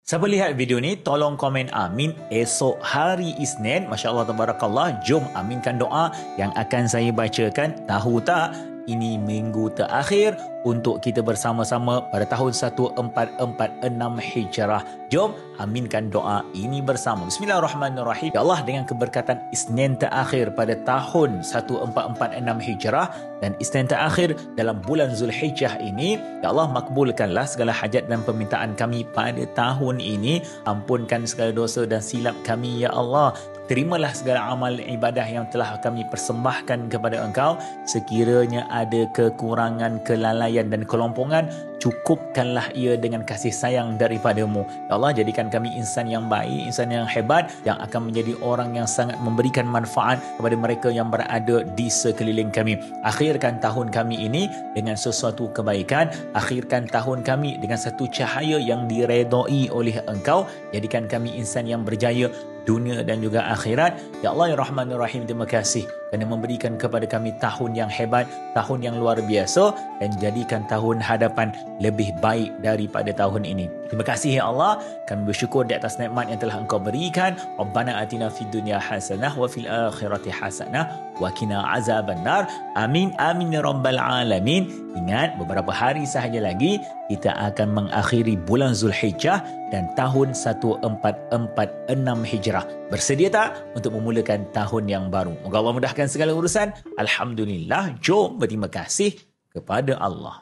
Siapa lihat video ni, tolong komen amin. Esok hari Isnin, Masya Allah Tabarakallah, jom aminkan doa yang akan saya bacakan. Tahu tak, ini minggu terakhir untuk kita bersama-sama pada tahun 1446 Hijrah. Jom aminkan doa ini bersama. Bismillahirrahmanirrahim. Ya Allah, dengan keberkatan Isnin terakhir pada tahun 1446 Hijrah dan Isnin terakhir dalam bulan Zulhijjah ini, Ya Allah, makbulkanlah segala hajat dan permintaan kami pada tahun ini. Ampunkan segala dosa dan silap kami, Ya Allah. Terimalah segala amal ibadah yang telah kami persembahkan kepada Engkau. Sekiranya ada kekurangan, kelalaian dan kelompongan, cukupkanlah ia dengan kasih sayang daripada-Mu. Ya Allah, jadikan kami insan yang baik, insan yang hebat, yang akan menjadi orang yang sangat memberikan manfaat kepada mereka yang berada di sekeliling kami. Akhirkan tahun kami ini dengan sesuatu kebaikan. Akhirkan tahun kami dengan satu cahaya yang diredai oleh Engkau. Jadikan kami insan yang berjaya dunia dan juga akhirat. Ya Allah, Ya Rahman Ya Rahim, terima kasih kerana memberikan kepada kami tahun yang hebat, tahun yang luar biasa, dan jadikan tahun hadapan lebih baik daripada tahun ini. Terima kasih, Ya Allah. Kami bersyukur di atas nikmat yang telah Engkau berikan. Rabbana atina fid dunya hasanah wa fil akhirati hasanah wa qina azabannar. Amin amin ya rabbal alamin. Ingat, beberapa hari sahaja lagi kita akan mengakhiri bulan Zulhijjah dan tahun 1446 Hijrah. Bersedia tak untuk memulakan tahun yang baru? Moga Allah mudahkan segala urusan. Alhamdulillah. Jom berterima kasih kepada Allah.